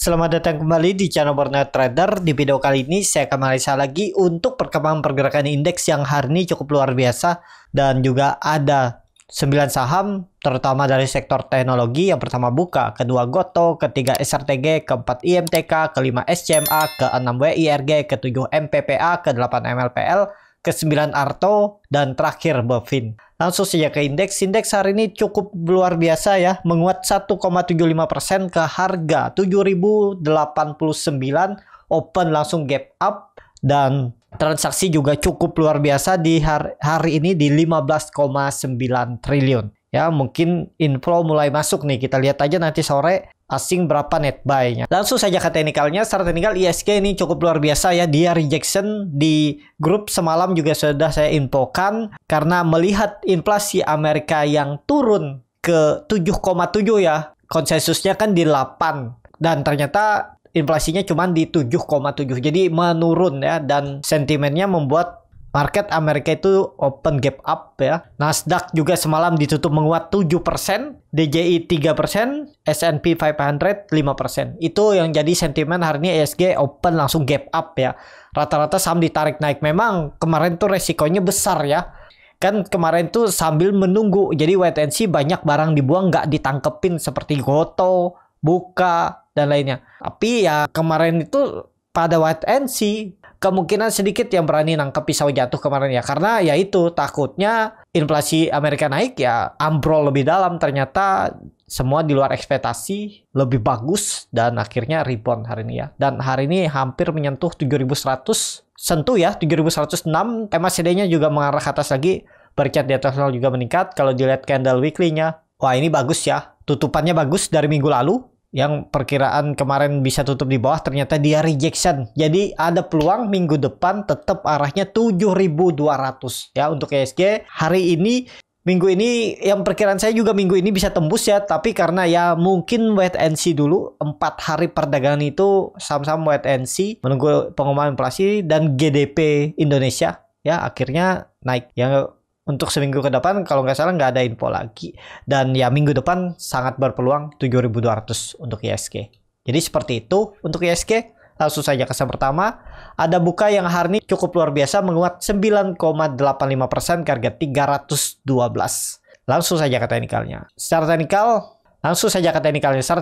Selamat datang kembali di channel Burnout Trader. Di video kali ini saya akan menganalisa lagi untuk perkembangan pergerakan indeks yang hari ini cukup luar biasa. Dan juga ada 9 saham terutama dari sektor teknologi. Yang pertama Buka, kedua Goto, ketiga SRTG, keempat IMTK, kelima SCMA, keenam WIRG, ketujuh MPPA, ke-8 MLPL, ke-9 Arto, dan terakhir Bovin. Langsung saja ke indeks. Indeks hari ini cukup luar biasa ya, menguat 1,75% ke harga 7089, open langsung gap up, dan transaksi juga cukup luar biasa di hari ini di 15,9 triliun. Ya, mungkin inflow mulai masuk nih. Kita lihat aja nanti sore asing berapa net buy-nya. Langsung saja ke teknikalnya. Secara teknikal ISG ini cukup luar biasa ya. Dia rejection di grup semalam juga sudah saya infokan karena melihat inflasi Amerika yang turun ke 7,7 ya. Konsensusnya kan di 8 dan ternyata inflasinya cuma di 7,7. Jadi menurun ya, dan sentimennya membuat market Amerika itu open gap up ya. Nasdaq juga semalam ditutup menguat 7%, DJI 3%, S&P 500 5%. Itu yang jadi sentimen hari ini. ISG open langsung gap up ya. Rata-rata saham ditarik naik. Memang kemarin tuh resikonya besar ya. Kan kemarin tuh sambil menunggu. Jadi wait and see, banyak barang dibuang nggak ditangkepin seperti Goto, Buka, dan lainnya. Tapi ya kemarin itu pada wait and see, kemungkinan sedikit yang berani nangkep pisau jatuh kemarin ya. Karena ya itu takutnya inflasi Amerika naik ya ambrol lebih dalam. Ternyata semua di luar ekspektasi, lebih bagus, dan akhirnya rebound hari ini ya. Dan hari ini hampir menyentuh 7100. Sentuh ya 7106. MACD-nya juga mengarah ke atas lagi. Berkat di atas juga meningkat. Kalau dilihat candle weekly-nya, wah ini bagus ya. Tutupannya bagus dari minggu lalu. Yang perkiraan kemarin bisa tutup di bawah, ternyata dia rejection. Jadi ada peluang minggu depan tetap arahnya 7200 ya untuk ISG. Hari ini, minggu ini, yang perkiraan saya juga minggu ini bisa tembus ya. Tapi karena ya mungkin wait and see dulu. 4 hari perdagangan itu saham-saham wait and see, menunggu pengumuman inflasi dan GDP Indonesia ya, akhirnya naik. Yang untuk seminggu ke depan kalau nggak salah nggak ada info lagi. Dan ya minggu depan sangat berpeluang 7200 untuk ISG. Jadi seperti itu untuk ISG. Langsung saja ke saham pertama. Ada Buka yang hari ini cukup luar biasa, menguat 9,85% ke harga 312. Langsung saja ke teknikalnya. Secara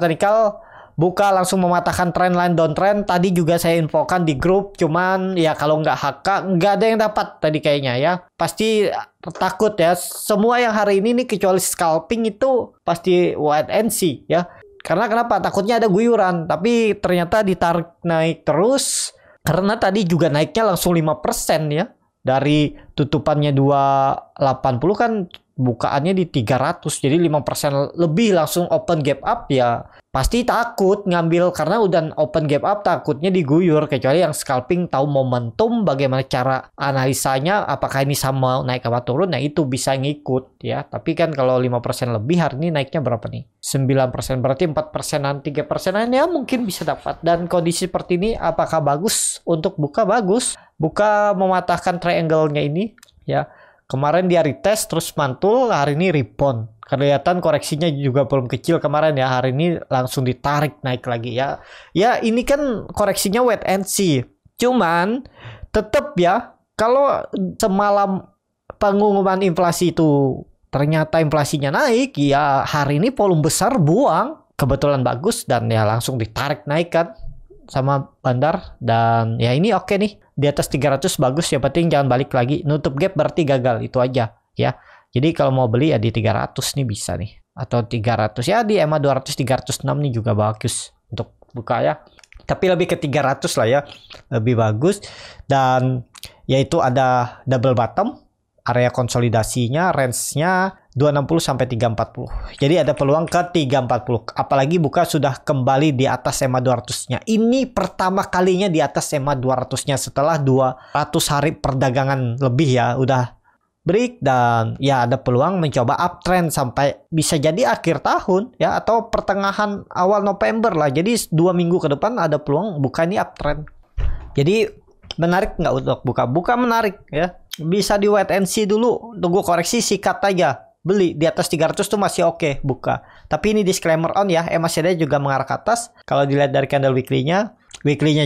teknikal, Buka langsung mematahkan trendline downtrend. Tadi juga saya infokan di grup, cuman ya kalau nggak HK nggak ada yang dapat tadi kayaknya ya. Pasti takut ya. Semua yang hari ini nih kecuali scalping itu pasti wait and see ya. Karena kenapa? Takutnya ada guyuran, tapi ternyata ditarik naik terus. Karena tadi juga naiknya langsung 5% ya. Dari tutupannya 280 kan bukaannya di 300, jadi 5% lebih langsung open gap up ya. Pasti takut ngambil karena udah open gap up, takutnya diguyur. Kecuali yang scalping tahu momentum, bagaimana cara analisanya, apakah ini sama naik apa turun, nah itu bisa ngikut ya. Tapi kan kalau 5% lebih hari ini naiknya berapa nih? 9%, berarti 4%-an, 3%-an ya mungkin bisa dapat. Dan kondisi seperti ini apakah bagus untuk Buka? Bagus. Buka mematahkan triangle-nya ini ya. Kemarin dia retest terus mantul, hari ini rebound. Kelihatan koreksinya juga belum kecil kemarin ya. Hari ini langsung ditarik naik lagi ya. Ya ini kan koreksinya wait and see. Cuman tetap ya, kalau semalam pengumuman inflasi itu ternyata inflasinya naik, ya hari ini volume besar buang. Kebetulan bagus dan ya langsung ditarik naik kan sama Bandar. Dan ya ini oke nih, di atas 300 bagus ya, penting jangan balik lagi. Nutup gap berarti gagal, itu aja ya. Jadi kalau mau beli ya di 300 nih bisa nih, atau 300 ya, di EMA 200 306 nih juga bagus untuk Buka ya. Tapi lebih ke 300 lah ya, lebih bagus. Dan yaitu ada double bottom, area konsolidasinya range-nya 260 sampai 340. Jadi ada peluang ke 340. Apalagi Buka sudah kembali di atas EMA 200-nya. Ini pertama kalinya di atas EMA 200-nya setelah 200 hari perdagangan lebih ya, udah break. Dan ya ada peluang mencoba uptrend sampai bisa jadi akhir tahun ya, atau pertengahan awal November lah. Jadi 2 minggu ke depan ada peluang Buka ini uptrend. Jadi menarik nggak untuk Buka? Buka menarik ya. Bisa di wait and see dulu, tunggu koreksi, sikat aja beli di atas 300 tuh masih oke buka. Tapi ini disclaimer on ya, MACD juga mengarah ke atas. Kalau dilihat dari candle weekly-nya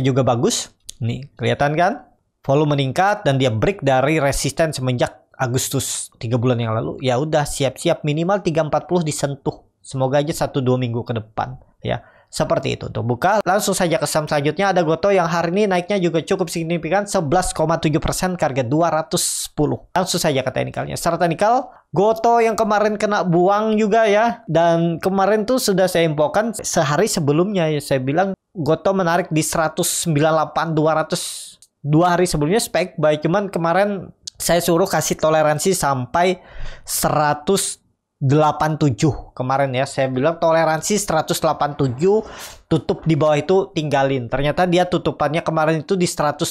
juga bagus. Nih, kelihatan kan? Volume meningkat dan dia break dari resisten semenjak Agustus 3 bulan yang lalu. Ya udah, siap-siap minimal 340 disentuh. Semoga aja 1-2 minggu ke depan ya. Seperti itu untuk buka. Langsung saja ke saham selanjutnya, ada Gotoh yang hari ini naiknya juga cukup signifikan 11,7% ke harga 210. Langsung saja ke teknikalnya. Secara teknikal, Gotoh yang kemarin kena buang juga ya. Dan kemarin tuh sudah saya infokan sehari sebelumnya ya, saya bilang Gotoh menarik di 198 200. 2 hari sebelumnya spek buy, cuman kemarin saya suruh kasih toleransi sampai 187 kemarin ya. Saya bilang toleransi 187, tutup di bawah itu tinggalin. Ternyata dia tutupannya kemarin itu di 188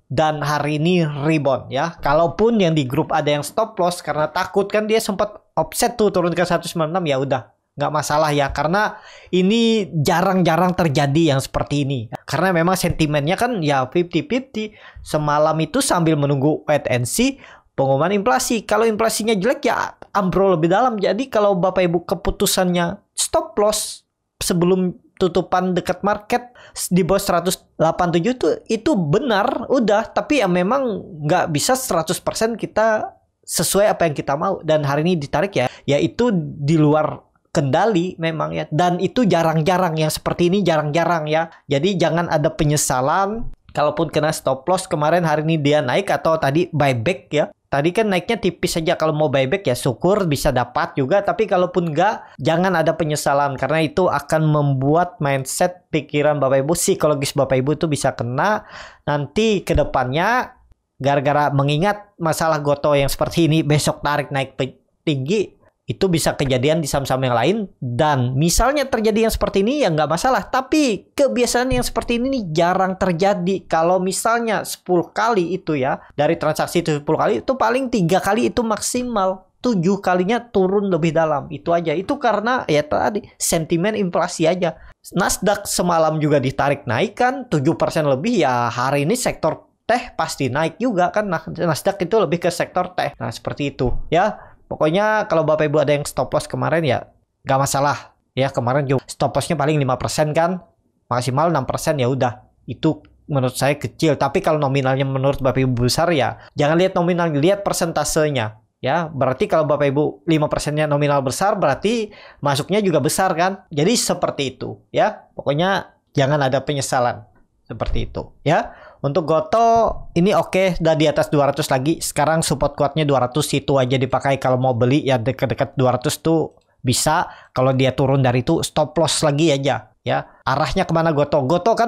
dan hari ini rebound ya. Kalaupun yang di grup ada yang stop loss karena takut kan, dia sempat offset tuh turun ke 196, ya udah nggak masalah ya, karena ini jarang-jarang terjadi yang seperti ini. Karena memang sentimennya kan ya 50-50. Semalam itu sambil menunggu wait and see pengumuman inflasi. Kalau inflasinya jelek ya ambrol lebih dalam. Jadi kalau Bapak Ibu keputusannya stop loss sebelum tutupan dekat market di bawah 187 itu benar, udah. Tapi ya memang nggak bisa 100% kita sesuai apa yang kita mau. Dan hari ini ditarik ya, yaitu di luar kendali memang ya, dan itu jarang-jarang yang seperti ini, jarang-jarang ya. Jadi jangan ada penyesalan kalaupun kena stop loss kemarin. Hari ini dia naik atau tadi buyback ya. Tadi kan naiknya tipis saja, kalau mau buyback ya syukur bisa dapat juga, tapi kalaupun enggak jangan ada penyesalan, karena itu akan membuat mindset pikiran Bapak Ibu, psikologis Bapak Ibu itu bisa kena nanti ke depannya gara-gara mengingat masalah Gotoh yang seperti ini, besok tarik naik tinggi. Itu bisa kejadian di saham-saham yang lain. Dan misalnya terjadi yang seperti ini ya nggak masalah. Tapi kebiasaan yang seperti ini jarang terjadi. Kalau misalnya 10 kali itu ya, dari transaksi itu 10 kali, itu paling 3 kali itu maksimal. 7 kalinya turun lebih dalam. Itu aja. Itu karena ya tadi sentimen inflasi aja. Nasdaq semalam juga ditarik naik kan 7% lebih ya. Hari ini sektor teh pasti naik juga kan. Nah, Nasdaq itu lebih ke sektor teh. Nah seperti itu ya. Pokoknya kalau Bapak Ibu ada yang stop loss kemarin ya gak masalah ya. Kemarin juga stop lossnya paling 5% kan, maksimal 6% ya udah. Itu menurut saya kecil. Tapi kalau nominalnya menurut Bapak Ibu besar ya jangan lihat nominal, lihat persentasenya ya. Berarti kalau Bapak Ibu 5%-nya nominal besar berarti masuknya juga besar kan. Jadi seperti itu ya. Pokoknya jangan ada penyesalan seperti itu ya. Untuk Gotoh ini oke, udah di atas 200 lagi. Sekarang support kuatnya 200, itu aja dipakai kalau mau beli ya. Dekat-dekat 200 tuh bisa. Kalau dia turun dari itu stop loss lagi aja ya. Arahnya kemana Gotoh? Gotoh kan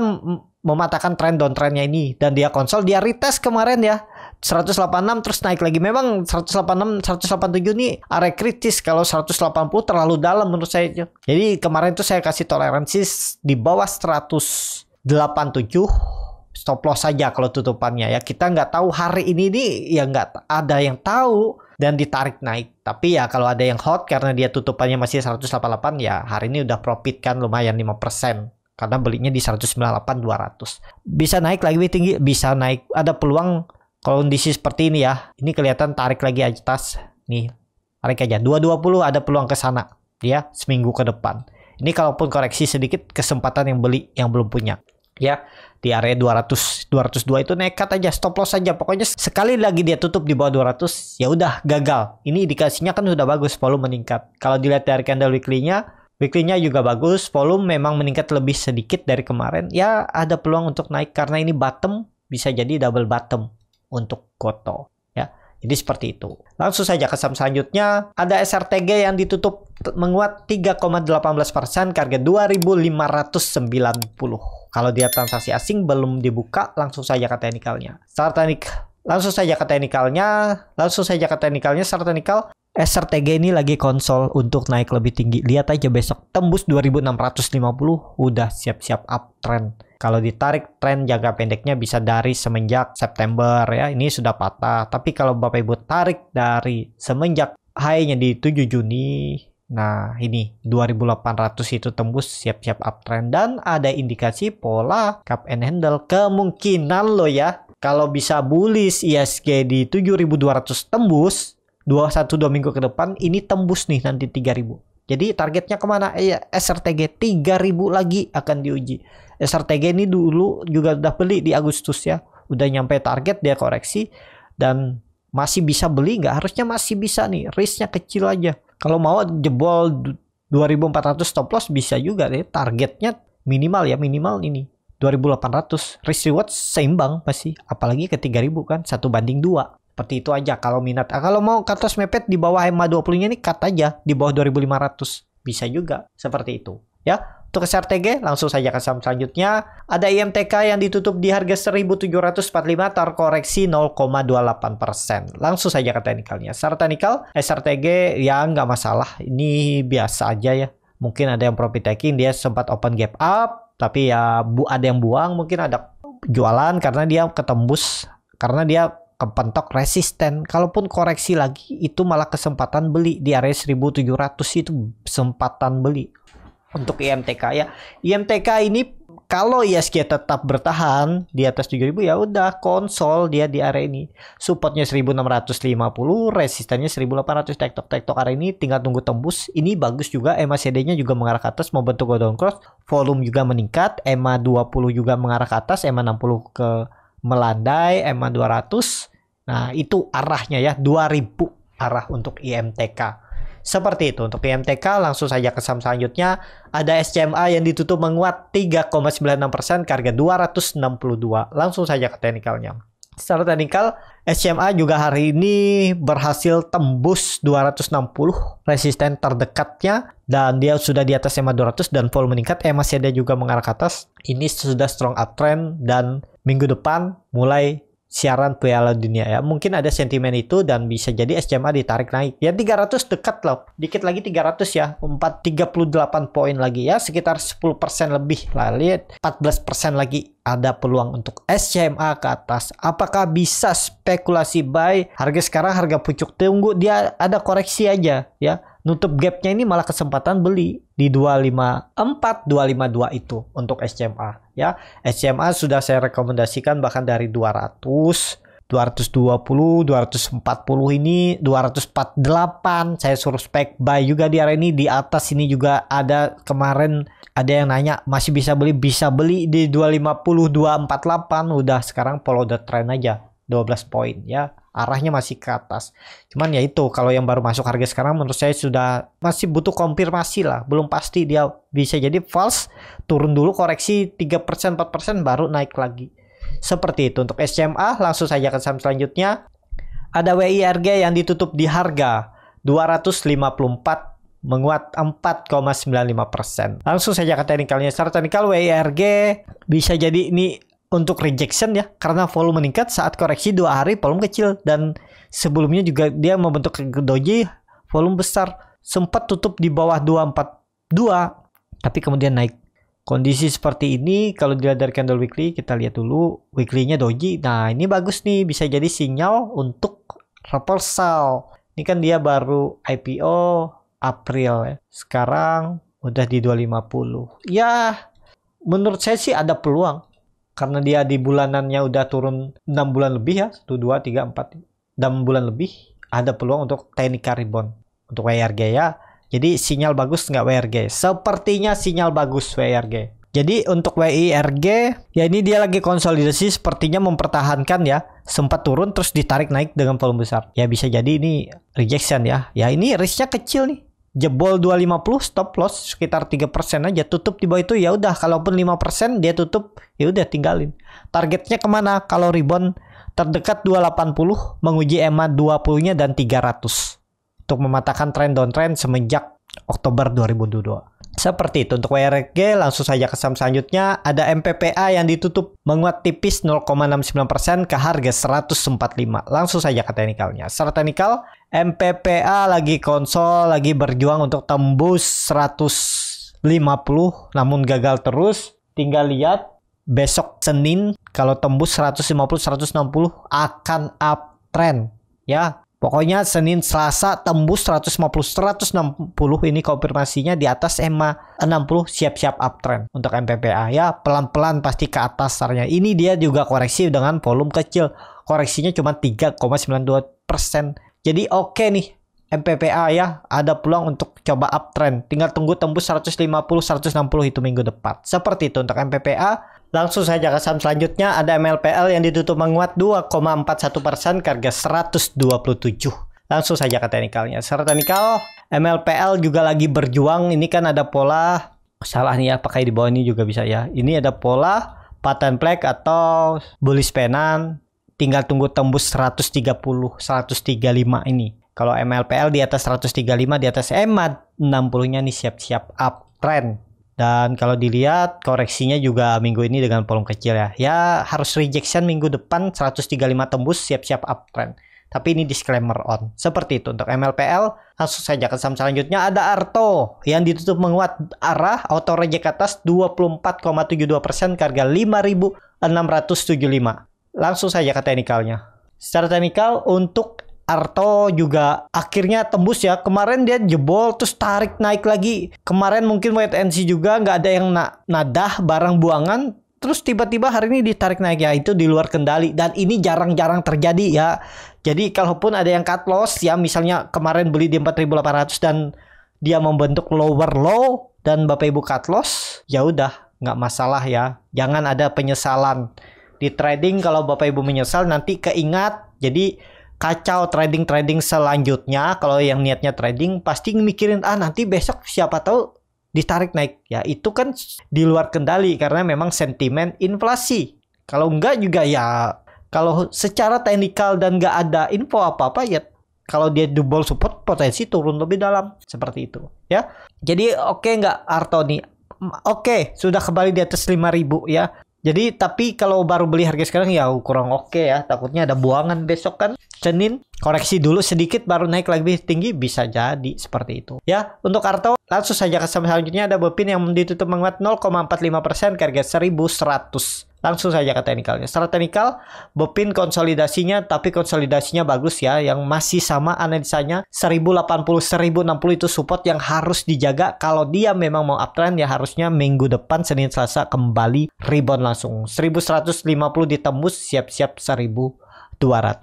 mematahkan tren downtrendnya ini, dan dia konsol, dia retest kemarin ya 186 terus naik lagi. Memang 186 187 nih area kritis. Kalau 180 terlalu dalam menurut saya. Jadi kemarin tuh saya kasih toleransi di bawah 187, stop loss saja kalau tutupannya ya. Kita nggak tahu hari ini nih ya, nggak ada yang tahu, dan ditarik naik. Tapi ya kalau ada yang hot karena dia tutupannya masih 188 ya hari ini udah profit kan lumayan 5%. Karena belinya di 198 200. Bisa naik lagi lebih tinggi, bisa naik. Ada peluang kondisi seperti ini ya. Ini kelihatan tarik lagi atas. Nih, tarik aja 220, ada peluang ke sana ya seminggu ke depan. Ini kalaupun koreksi sedikit, kesempatan yang beli yang belum punya. Ya, di area 202 itu nekat aja, stop loss aja. Pokoknya sekali lagi dia tutup di bawah 200 ya udah gagal. Ini indikasinya kan sudah bagus, volume meningkat. Kalau dilihat dari candle weekly-nya juga bagus, volume memang meningkat lebih sedikit dari kemarin. Ya ada peluang untuk naik karena ini bottom, bisa jadi double bottom untuk Gotoh ya. Jadi seperti itu. Langsung saja ke saham selanjutnya, ada SRTG yang ditutup menguat 3,18% ke harga 2.590. Kalau dia transaksi asing belum dibuka, langsung saja ke teknikalnya. Secara teknikalnya, secara teknikal SRTG ini lagi konsol untuk naik lebih tinggi. Lihat aja besok tembus 2.650, udah siap-siap uptrend. Kalau ditarik tren jangka pendeknya bisa dari semenjak September ya, ini sudah patah. Tapi kalau Bapak Ibu tarik dari semenjak high-nya di 7 Juni, nah ini 2.800 itu tembus, siap-siap uptrend. Dan ada indikasi pola cup and handle. Kemungkinan loh ya, kalau bisa bullish ISG di 7.200 tembus, 2 minggu ke depan ini tembus nih nanti 3.000. Jadi targetnya kemana? SRTG 3.000 lagi akan diuji. SRTG ini dulu juga udah beli di Agustus ya. Udah nyampe target, dia koreksi. Dan masih bisa beli nggak? Harusnya masih bisa nih. Risknya kecil aja. Kalau mau jebol 2.400 stop loss bisa juga deh. Targetnya minimal ini 2.800. Risk reward seimbang pasti. Apalagi ke 3.000 kan. 1:2. Seperti itu aja kalau minat. Kalau mau cut loss mepet di bawah EMA 20-nya ini cut aja di bawah 2.500. Bisa juga seperti itu. Ya, untuk SRTG langsung saja ke saham selanjutnya. Ada IMTK yang ditutup di harga 1.745 terkoreksi 0,28%. Langsung saja ke teknikalnya. Secara teknikal SRTG ya nggak masalah. Ini biasa aja ya. Mungkin ada yang profit taking, dia sempat open gap up, tapi ya ada yang buang, mungkin ada jualan karena dia ketembus, karena dia kepentok resisten. Kalaupun koreksi lagi itu malah kesempatan beli di area 1.700, itu kesempatan beli untuk IMTK ya. IMTK ini kalau ISG tetap bertahan di atas 7.000 ya udah konsol dia di area ini. Supportnya 1.650, resistannya 1.800. Tektok area ini tinggal tunggu tembus. Ini bagus juga, MACD-nya juga mengarah ke atas membentuk golden cross. Volume juga meningkat, EMA 20 juga mengarah ke atas, EMA 60 ke melandai, EMA 200. Nah, itu arahnya ya, 2.000 arah untuk IMTK. Seperti itu untuk IMTK. Langsung saja ke saham selanjutnya. Ada SCMA yang ditutup menguat 3,96% ke harga 262. Langsung saja ke teknikalnya. Secara teknikal, SCMA juga hari ini berhasil tembus 260 resisten terdekatnya, dan dia sudah di atas EMA 200 dan volume meningkat. MACD juga mengarah ke atas. Ini sudah strong uptrend dan minggu depan mulai siaran Piala Dunia ya. Mungkin ada sentimen itu dan bisa jadi SCMA ditarik naik. Ya 300 dekat loh. Dikit lagi 300 ya. 38 poin lagi ya. Sekitar 10% lebih lah. Lihat 14% lagi ada peluang untuk SCMA ke atas. Apakah bisa spekulasi buy? Harga sekarang harga pucuk. Tunggu dia ada koreksi aja ya. Nutup gapnya ini malah kesempatan beli di 254, 252 itu untuk SCMA ya. SCMA sudah saya rekomendasikan bahkan dari 200, 220, 240 ini, 248 saya suruh spek buy juga di area ini. Di atas ini juga ada, kemarin ada yang nanya masih bisa beli di 250, 248. Udah sekarang follow the trend aja 12 poin ya. Arahnya masih ke atas. Cuman ya itu, kalau yang baru masuk harga sekarang menurut saya sudah masih butuh konfirmasi lah. Belum pasti, dia bisa jadi false, turun dulu koreksi 3%, 4% baru naik lagi. Seperti itu untuk SCMA. Langsung saja ke saham selanjutnya. Ada WIRG yang ditutup di harga 254 menguat 4,95%. Langsung saja ke teknikalnya. Secara teknikal WIRG bisa jadi ini untuk rejection ya, karena volume meningkat saat koreksi 2 hari, volume kecil, dan sebelumnya juga dia membentuk doji volume besar, sempat tutup di bawah 242 tapi kemudian naik. Kondisi seperti ini kalau dilihat dari candle weekly, kita lihat dulu weekly-nya doji. Nah, ini bagus nih, bisa jadi sinyal untuk reversal. Ini kan dia baru IPO April ya. Sekarang udah di 250. Ya, menurut saya sih ada peluang. Karena dia di bulanannya udah turun 6 bulan lebih ya. 1, 2, 3, 4. 6 bulan lebih. Ada peluang untuk technical rebound. Untuk WIRG ya. Jadi sinyal bagus nggak WIRG? Sepertinya sinyal bagus WIRG. Jadi untuk WIRG ya ini dia lagi konsolidasi, sepertinya mempertahankan ya. Sempat turun terus ditarik naik dengan volume besar. Ya bisa jadi ini rejection ya. Ya ini risknya kecil nih. Jebol 250 stop loss sekitar 3% aja, tutup di bawah itu ya udah. Kalaupun 5% dia tutup ya udah tinggalin. Targetnya kemana? Kalau rebound terdekat 280 menguji EMA 20-nya dan 300 untuk mematahkan tren downtrend semenjak Oktober 2022. Seperti itu untuk WIRG. Langsung saja ke saham selanjutnya. Ada MPPA yang ditutup menguat tipis 0,69% ke harga 145. Langsung saja ke teknikalnya. Secara teknikal, MPPA lagi konsol, lagi berjuang untuk tembus 150, namun gagal terus. Tinggal lihat besok Senin kalau tembus 150, 160 akan uptrend ya. Pokoknya Senin Selasa tembus 150, 160 ini konfirmasinya di atas EMA 60, siap-siap uptrend untuk MPPA ya. Pelan-pelan pasti ke atas sarnya. Ini dia juga koreksi dengan volume kecil. Koreksinya cuma 3,92%. Jadi oke nih MPPA ya, ada peluang untuk coba uptrend. Tinggal tunggu tembus 150-160 itu minggu depan. Seperti itu untuk MPPA. Langsung saja ke saham selanjutnya, ada MLPL yang ditutup menguat 2,41% ke harga 127. Langsung saja ke teknikalnya. Secara teknikal, MLPL juga lagi berjuang. Ini kan ada pola, salah nih ya, pakai di bawah ini juga bisa ya. Ini ada pola pattern flag atau bullish pennant. Tinggal tunggu tembus 130, 135 ini. Kalau MLPL di atas 135, di atas EMA 60-nya nih siap-siap uptrend. Dan kalau dilihat koreksinya juga minggu ini dengan volume kecil ya. Ya harus rejection minggu depan 135 tembus siap-siap uptrend. Tapi ini disclaimer on. Seperti itu untuk MLPL. Langsung saja ke saham selanjutnya, ada Arto yang ditutup menguat arah auto reject atas 24,72% ke harga 5.675. Langsung saja ke teknikalnya. Secara teknikal untuk Arto juga akhirnya tembus ya. Kemarin dia jebol terus tarik naik lagi. Kemarin mungkin wait and see juga, nggak ada yang nadah barang buangan. Terus tiba-tiba hari ini ditarik naik ya. Itu di luar kendali. Dan ini jarang-jarang terjadi ya. Jadi kalaupun ada yang cut loss ya, misalnya kemarin beli di 4.800 dan dia membentuk lower low dan Bapak Ibu cut loss, ya udah nggak masalah ya. Jangan ada penyesalan. Di trading kalau Bapak Ibu menyesal nanti keingat. Jadi kacau trading selanjutnya. Kalau yang niatnya trading pasti mikirin nanti besok siapa tahu ditarik naik ya. Itu kan di luar kendali karena memang sentimen inflasi. Kalau enggak juga ya, kalau secara teknikal dan enggak ada info apa-apa ya, kalau dia double support potensi turun lebih dalam seperti itu ya. Jadi oke enggak Arto nih? Oke, sudah kembali di atas 5.000 ya. Jadi tapi kalau baru beli harga sekarang ya kurang oke ya. Takutnya ada buangan besok kan Senin. Koreksi dulu sedikit baru naik lebih tinggi, bisa jadi seperti itu. Ya, untuk Arto langsung saja ke saham selanjutnya, ada Bepin yang ditutup menguat 0,45% ke harga 1.100. Langsung saja ke teknikalnya. Secara teknikal, Bepin konsolidasinya, tapi konsolidasinya bagus ya. Yang masih sama analisanya 1080, 1060 itu support yang harus dijaga. Kalau dia memang mau uptrend ya harusnya minggu depan Senin Selasa kembali rebound langsung. 1150 ditembus, siap-siap 1.200.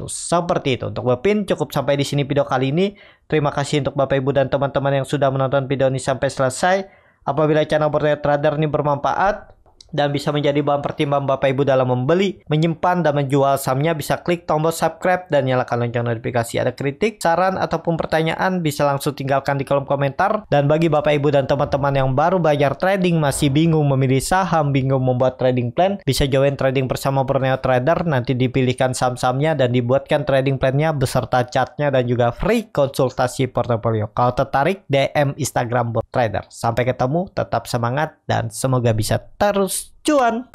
Seperti itu. Untuk Bepin cukup sampai di sini video kali ini. Terima kasih untuk Bapak Ibu dan teman-teman yang sudah menonton video ini sampai selesai. Apabila channel Borneo Trader ini bermanfaat dan bisa menjadi bahan pertimbangan Bapak Ibu dalam membeli, menyimpan, dan menjual sahamnya, bisa klik tombol subscribe dan nyalakan lonceng notifikasi. Ada kritik, saran, ataupun pertanyaan bisa langsung tinggalkan di kolom komentar. Dan bagi Bapak Ibu dan teman-teman yang baru belajar trading, masih bingung memilih saham, bingung membuat trading plan, bisa join trading bersama Borneo Trader. Nanti dipilihkan saham-sahamnya dan dibuatkan trading plannya beserta chartnya dan juga free konsultasi portofolio. Kalau tertarik, DM Instagram Borneo Trader. Sampai ketemu, tetap semangat dan semoga bisa terus cuan.